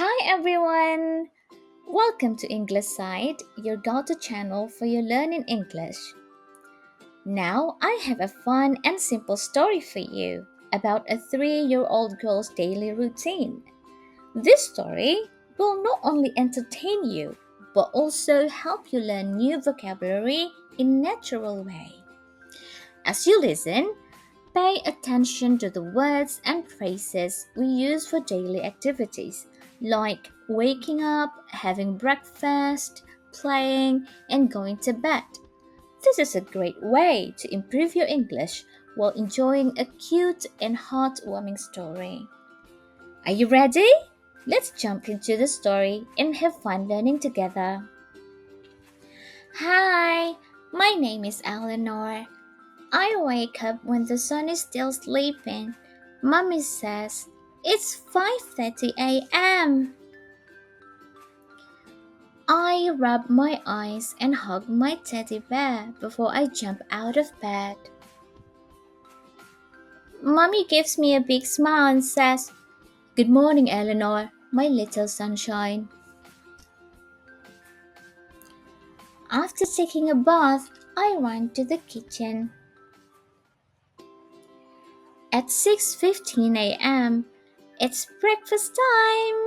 Hi everyone! Welcome to Englishside, your go-to channel for your learning English. Now I have a fun and simple story for you about a 3-year-old girl's daily routine. This story will not only entertain you but also help you learn new vocabulary in natural way. As you listen, pay attention to the words and phrases we use for daily activities like waking up, having breakfast, playing, and going to bed. This is a great way to improve your English while enjoying a cute and heartwarming story. Are you ready? Let's jump into the story and have fun learning together. Hi, my name is Eleanor. I wake up when the sun is still sleeping. Mommy says it's 5:30 a.m. I rub my eyes and hug my teddy bear before I jump out of bed. Mommy gives me a big smile and says, "Good morning, Eleanor, my little sunshine." After taking a bath, I run to the kitchen. At 6:15 a.m., it's breakfast time.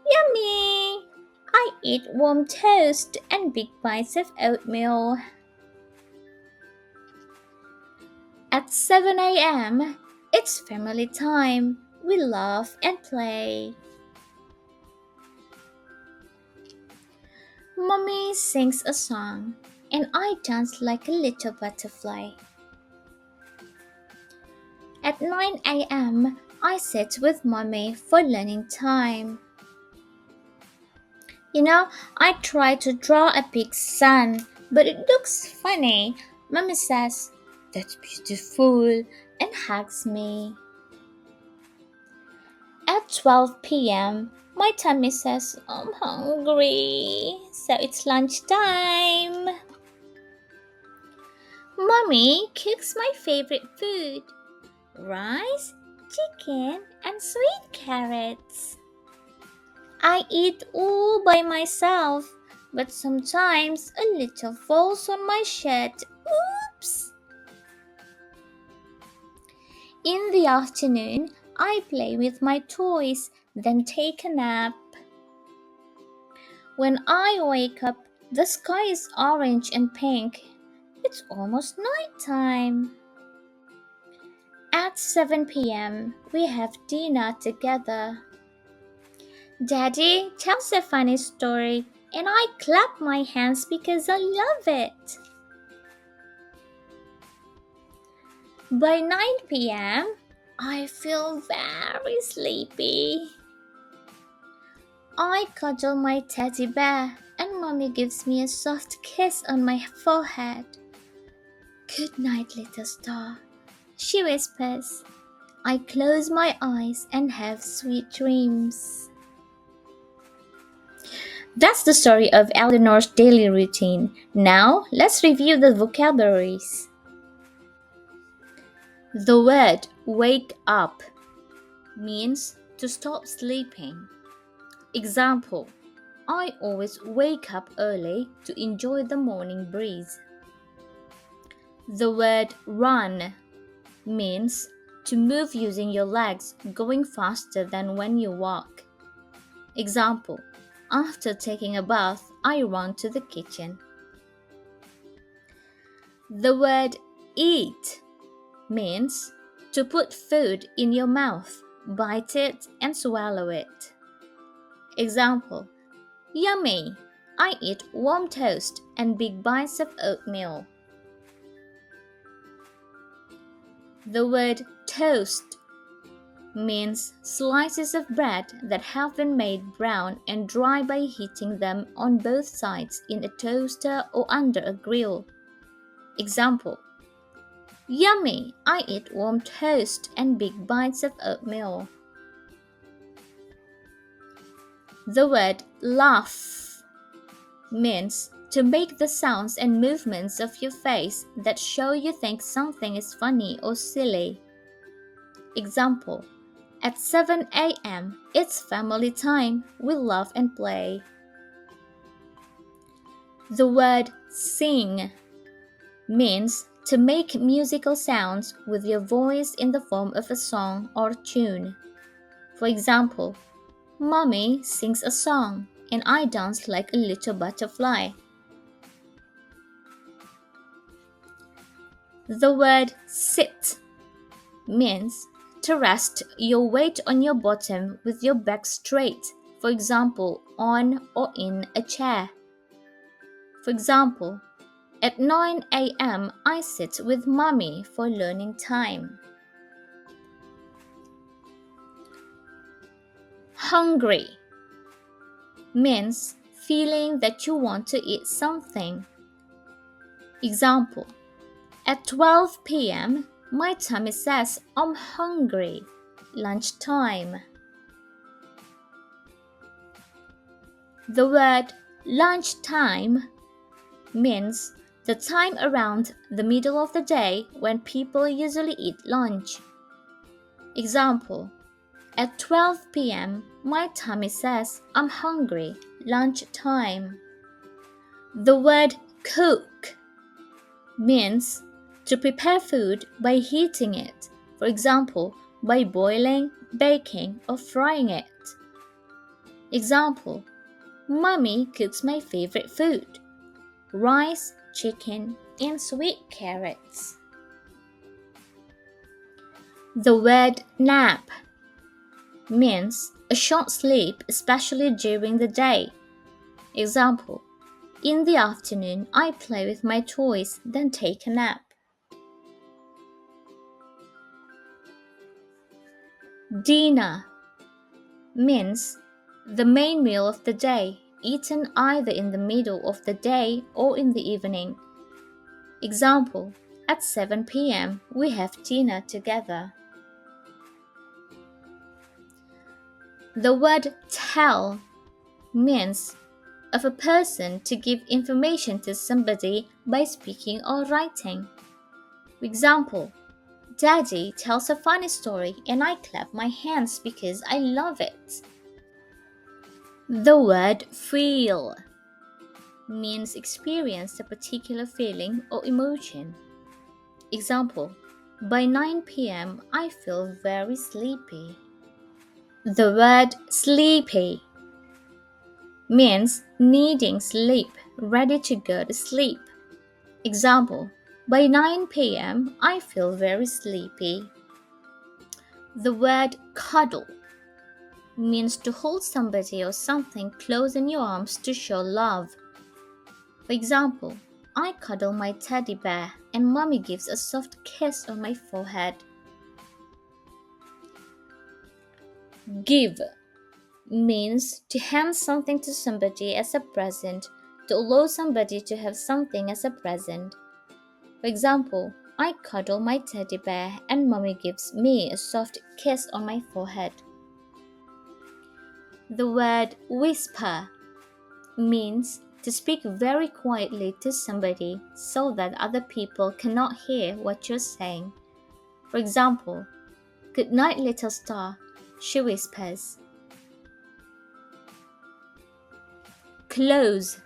Yummy! I eat warm toast and big bites of oatmeal. At 7 a.m., it's family time. We laugh and play. Mommy sings a song, and I dance like a little butterfly. At 9 a.m., I sit with Mommy for learning time. I try to draw a big sun, but it looks funny. Mommy says, "That's beautiful," and hugs me. At 12 p.m., my tummy says, "I'm hungry," so it's lunchtime. Mommy cooks my favorite food: rice, chicken, and sweet carrots. I eat all by myself, but sometimes a little falls on my shirt. Oops! In the afternoon, I play with my toys, then take a nap. When I wake up, the sky is orange and pink. It's almost night time. At 7 p.m., we have dinner together. Daddy tells a funny story, and I clap my hands because I love it. By 9 p.m., I feel very sleepy. I cuddle my teddy bear, and Mommy gives me a soft kiss on my forehead. "Good night, little star," she whispers. I close my eyes and have sweet dreams. That's the story of Eleanor's daily routine. Now, let's review the vocabularies. The word wake up means to stop sleeping. Example: I always wake up early to enjoy the morning breeze. The word run means to move using your legs, going faster than when you walk. Example: after taking a bath, I run to the kitchen. The word eat means to put food in your mouth, bite it, and swallow it. Example: yummy! I eat warm toast and big bites of oatmeal. The word toast means slices of bread that have been made brown and dry by heating them on both sides in a toaster or under a grill. Example: yummy! I eat warm toast and big bites of oatmeal. The word laugh means to make the sounds and movements of your face that show you think something is funny or silly. Example: At 7 a.m., it's family time. We laugh and play. The word sing means to make musical sounds with your voice in the form of a song or tune. For example, Mommy sings a song and I dance like a little butterfly. The word sit means to rest your weight on your bottom with your back straight, for example, on or in a chair. For example, at 9 a.m. I sit with Mommy for learning time. Hungry means feeling that you want to eat something. Example, at 12 p.m. my tummy says I'm hungry. Lunchtime. The word lunchtime means the time around the middle of the day when people usually eat lunch. Example, at 12 p.m. my tummy says I'm hungry. Lunchtime. The word cook means to prepare food by heating it, for example, by boiling, baking, or frying it. Example, Mommy cooks my favorite food, rice, chicken, and sweet carrots. The word nap means a short sleep, especially during the day. Example, in the afternoon I play with my toys, then take a nap. Dinner means the main meal of the day, eaten either in the middle of the day or in the evening. Example, at 7 p.m. we have dinner together. The word tell means of a person to give information to somebody by speaking or writing. Example, Daddy tells a funny story and I clap my hands because I love it. The word feel means experience a particular feeling or emotion. Example, by 9 p.m. I feel very sleepy. The word sleepy means needing sleep, ready to go to sleep. Example, by 9 p.m. I feel very sleepy. The word cuddle means to hold somebody or something close in your arms to show love. For example, I cuddle my teddy bear and Mommy gives a soft kiss on my forehead. Give means to hand something to somebody as a present, to allow somebody to have something as a present. For example, I cuddle my teddy bear and Mommy gives me a soft kiss on my forehead. The word whisper means to speak very quietly to somebody so that other people cannot hear what you're saying. For example, good night, little star, she whispers. Close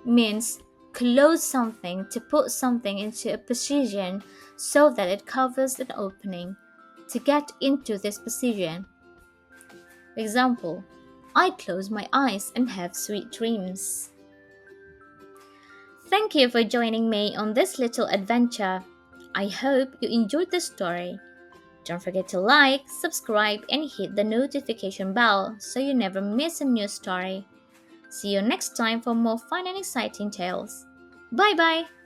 means close something, to put something into a position so that it covers an opening, to get into this position. For example, I close my eyes and have sweet dreams. Thank you for joining me on this little adventure. I hope you enjoyed the story. Don't forget to like, subscribe, and hit the notification bell so you never miss a new story. See you next time for more fun and exciting tales. Bye bye!